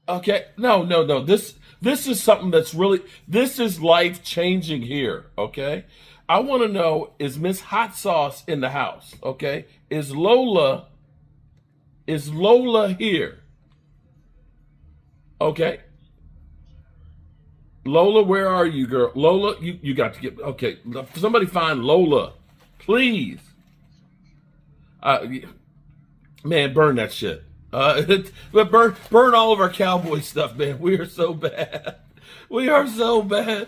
Okay, no. This is something that's really, this is life changing here. Okay, I want to know, is Miss Hot Sauce in the house? Okay, is Lola here? Okay, Lola, where are you, girl? Lola, you got to get, okay. Somebody find Lola, please. Uh, Man, burn that shit. But burn all of our cowboy stuff, man. We are so bad. We are so bad.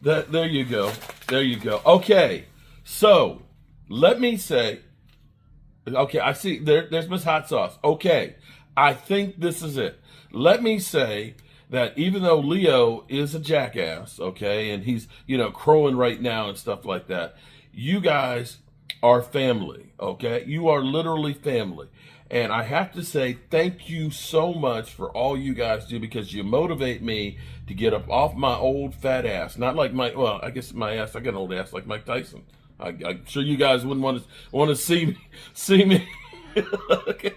That there you go. There you go. Okay, so let me say. Okay, I see. There's Miss Hot Sauce. Okay, I think this is it. Let me say that even though Leo is a jackass, okay, and he's crowing right now and stuff like that, you guys are family, okay? You are literally family. And I have to say thank you so much for all you guys do, because you motivate me to get up off my old fat ass. Not like well, I guess my ass, I got an old ass like Mike Tyson. I'm sure you guys wouldn't want to see me. Okay.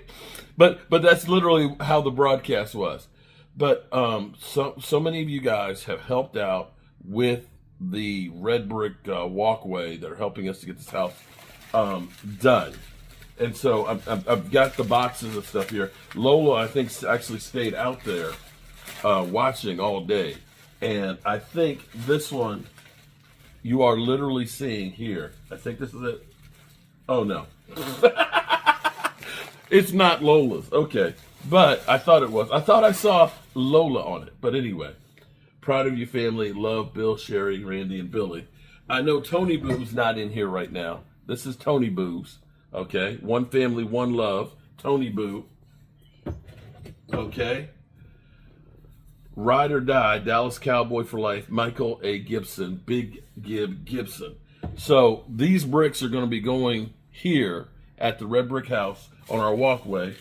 But that's literally how the broadcast was. But so many of you guys have helped out with the red brick walkway that are helping us to get this house done. And so I've got the boxes of stuff here. Lola, I think, actually stayed out there watching all day. And I think this one you are literally seeing here. I think this is it. Oh, no. It's not Lola's. Okay. But I thought it was. I thought I saw Lola on it. But anyway, proud of you, family. Love Bill, Sherry, Randy, and Billy. I know Tony Boo's not in here right now. This is Tony Boo's. Okay. One family, one love. Tony Boo. Okay. Ride or Die, Dallas Cowboy for Life, Michael A. Gibson, Big Gib Gibson. So these bricks are going to be going here at the Red Brick House on our walkway,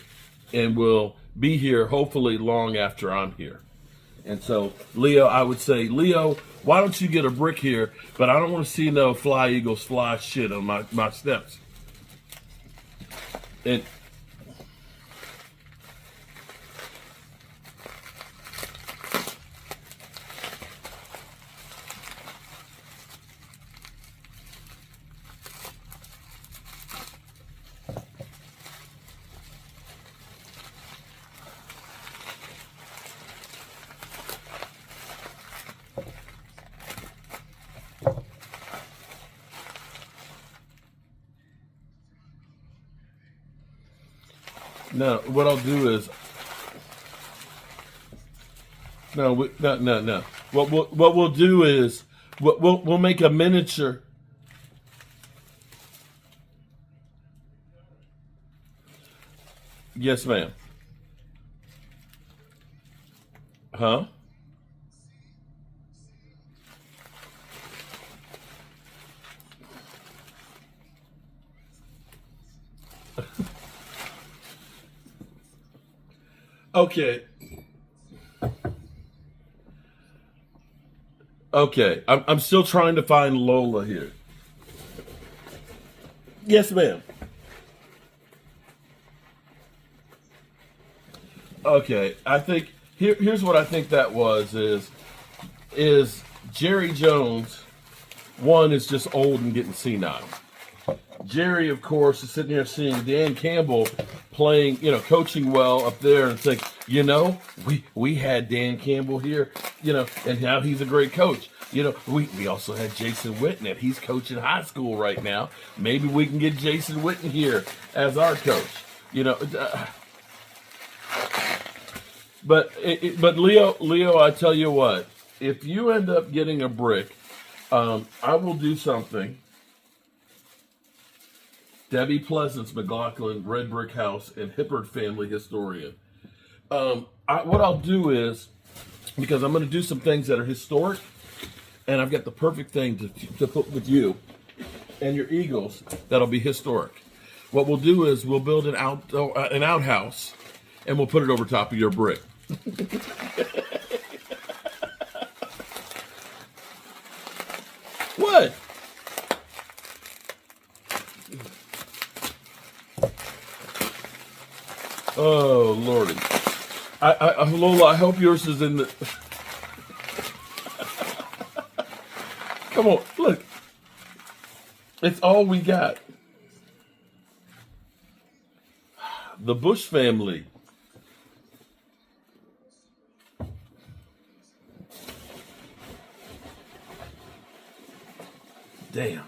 and will be here hopefully long after I'm here. And so, Leo, I would say, Leo, why don't you get a brick here? But I don't want to see no fly eagles fly shit on my steps. And no, what I'll do is no. What we'll do is we'll make a miniature. Yes, ma'am. Huh? Okay. Okay. I'm still trying to find Lola here. Yes, ma'am. Okay. I think here's what I think that was is Jerry Jones, one, is just old and getting senile. Jerry, of course, is sitting here seeing Dan Campbell playing, coaching well up there, and think, we had Dan Campbell here, and now he's a great coach. We also had Jason Witten, and he's coaching high school right now. Maybe we can get Jason Witten here as our coach. But Leo, I tell you what, if you end up getting a brick, I will do something. Debbie Pleasance McLaughlin, Red Brick House, and Hippard family historian. What I'll do is, because I'm going to do some things that are historic, and I've got the perfect thing to put with you and your Eagles that'll be historic. What we'll do is we'll build an outhouse, and we'll put it over top of your brick. What? Oh, Lordy. Lola, I hope yours is in the... Come on, look. It's all we got. The Bush family. Damn.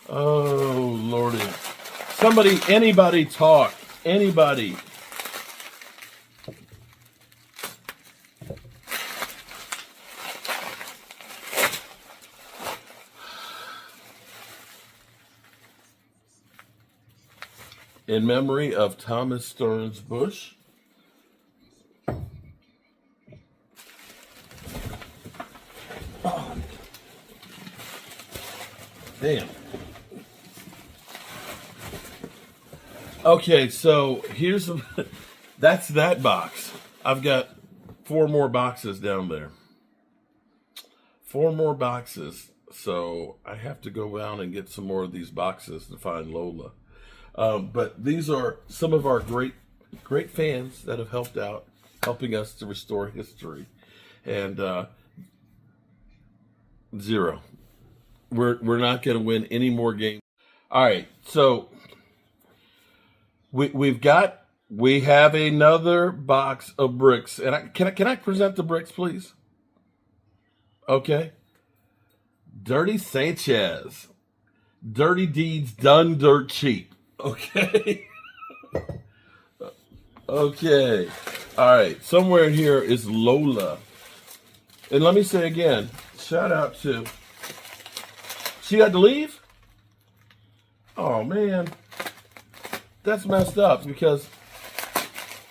Oh, Lordy. Somebody, anybody talk. Anybody. In memory of Thomas Stearns Bush. Oh. Damn. Okay, so here's that's that box. I've got 4 more boxes down there. 4 more boxes. So I have to go down and get some more of these boxes to find Lola. But these are some of our great fans that have helped out, helping us to restore history. And 0. We're not going to win any more games. All right, so we have another box of bricks. And can I present the bricks, please? Okay. Dirty Sanchez. Dirty deeds done dirt cheap. Okay. Okay. All right. Somewhere in here is Lola. And let me say again, shout out to... She had to leave? Oh, man. That's messed up because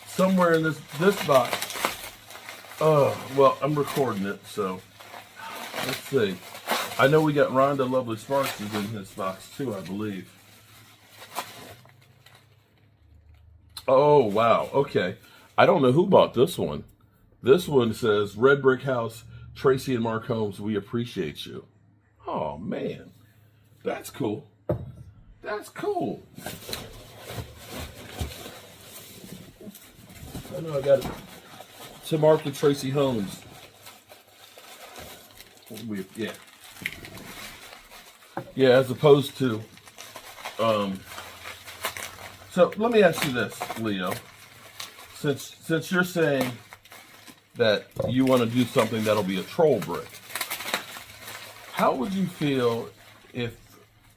somewhere in this box... Oh, well, I'm recording it, so... Let's see. I know we got Rhonda Lovely Sparks is in this box, too, I believe. Oh, wow. Okay. I don't know who bought this one. This one says, Red Brick House, Tracy and Mark Holmes, we appreciate you. Oh, man. That's cool. That's cool. I know I got it. To Mark and Tracy Holmes. Yeah. Yeah, as opposed to... So let me ask you this, Leo. Since you're saying that you want to do something that'll be a troll brick, how would you feel if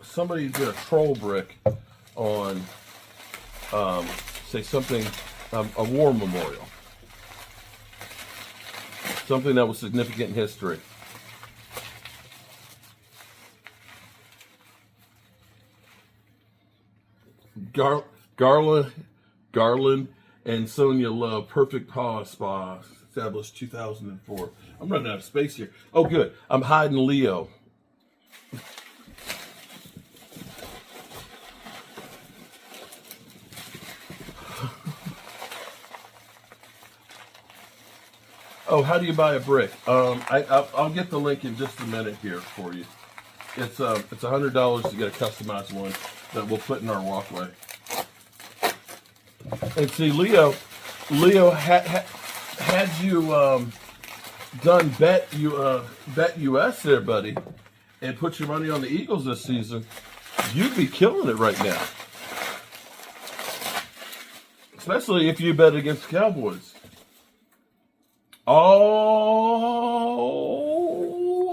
somebody did a troll brick on, say something, a war memorial, something that was significant in history? Garland and Sonia Love, Perfect Paw Spa, established 2004. I'm running out of space here. Oh, good. I'm hiding Leo. Oh, how do you buy a brick? I'll get the link in just a minute here for you. It's $100 to get a customized one that we'll put in our walkway. And see, Leo, had you done Bet US there, buddy, and put your money on the Eagles this season, you'd be killing it right now. Especially if you bet against the Cowboys. Oh,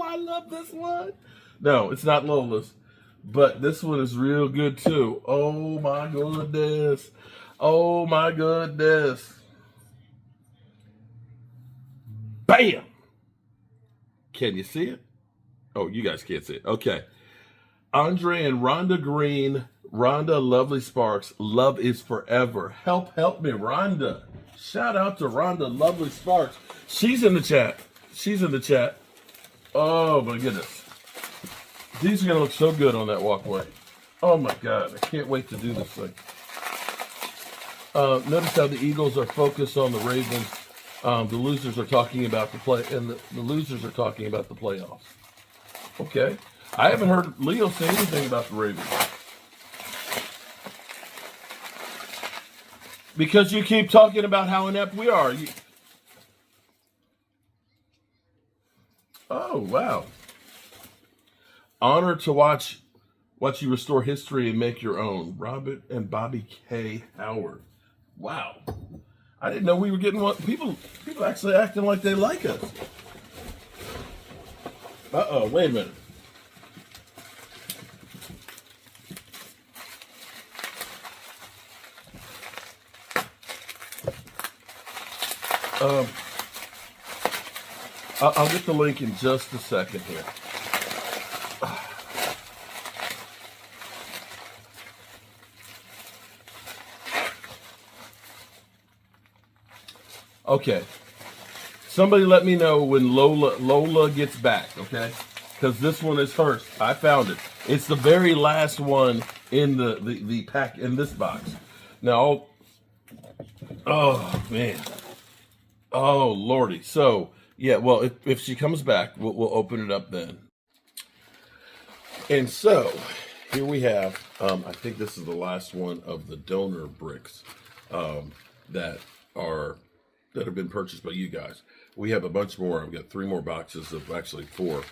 I love this one. No, it's not Lola's, but this one is real good too. Oh my goodness. Oh my goodness. Bam. Can you see it? Oh, you guys can't see it. Okay. Andre and Rhonda Green. Rhonda Lovely Sparks. Love is forever. Help me, Rhonda. Shout out to Rhonda Lovely Sparks. She's in the chat. She's in the chat. Oh my goodness. These are going to look so good on that walkway. Oh my God. I can't wait to do this thing. Notice how the Eagles are focused on the Ravens. The losers are talking about the play, and the losers are talking about the playoffs. Okay, I haven't heard Leo say anything about the Ravens because you keep talking about how inept we are. Oh wow! Honor to watch you restore history and make your own. Robert and Bobby K. Howard. Wow. I didn't know we were getting one. People actually acting like they like us. Uh-oh, wait a minute. I'll get the link in just a second here. Okay. Somebody let me know when Lola gets back, okay? Because this one is hers. I found it. It's the very last one in the pack in this box. Now, oh man, oh lordy. So yeah, well, if she comes back, we'll open it up then. And so here we have. I think this is the last one of the donor bricks that have been purchased by you guys. We have a bunch more. I've got 3 more boxes of actually 4.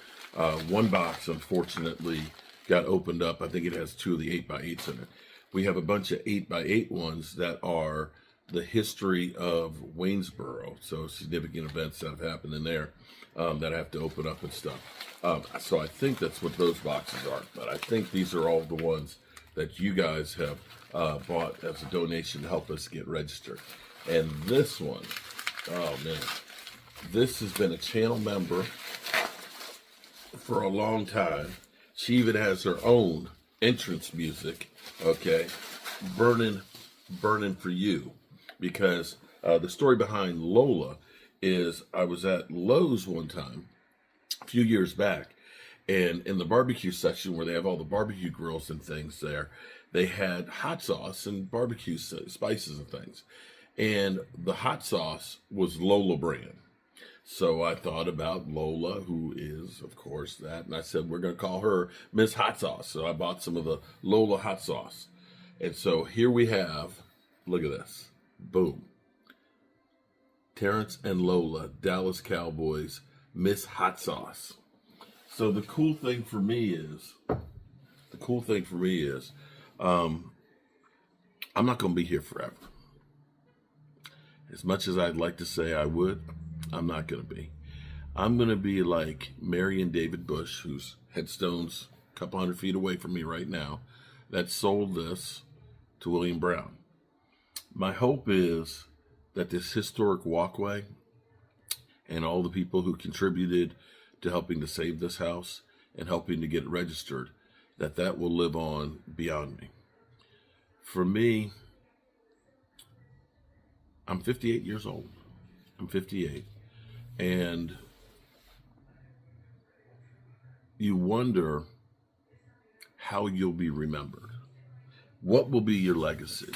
One box, unfortunately, got opened up. I think it has 2 of the 8x8s in it. We have a bunch of 8x8 ones that are the history of Waynesboro. So significant events that have happened in there that I have to open up and stuff. So I think that's what those boxes are. But I think these are all the ones that you guys have bought as a donation to help us get registered. And this one, oh man, this has been a channel member for a long time. She even has her own entrance music, okay? Burning for You. Because the story behind Lola is I was at Lowe's one time, a few years back, and in the barbecue section where they have all the barbecue grills and things there, they had hot sauce and barbecue spices and things. And the hot sauce was Lola brand. So I thought about Lola, who is, of course, that. And I said, we're going to call her Miss Hot Sauce. So I bought some of the Lola hot sauce. And so here we have, look at this. Boom. Terrence and Lola, Dallas Cowboys, Miss Hot Sauce. So the cool thing for me is, I'm not going to be here forever. As much as I'd like to say I would, I'm not going to be. I'm going to be like Marion David Bush, whose headstone's a couple hundred feet away from me right now, that sold this to William Brown. My hope is that this historic walkway and all the people who contributed to helping to save this house and helping to get it registered, that will live on beyond me. For me, I'm 58 years old. I'm 58. And you wonder how you'll be remembered. What will be your legacy?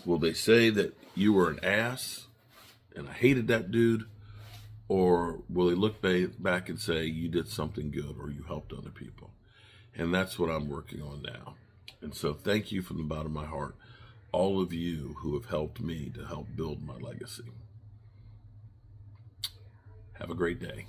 Will they say that you were an ass and I hated that dude? Or will they look back and say you did something good or you helped other people? And that's what I'm working on now. And so thank you from the bottom of my heart, all of you who have helped me to help build my legacy. Have a great day.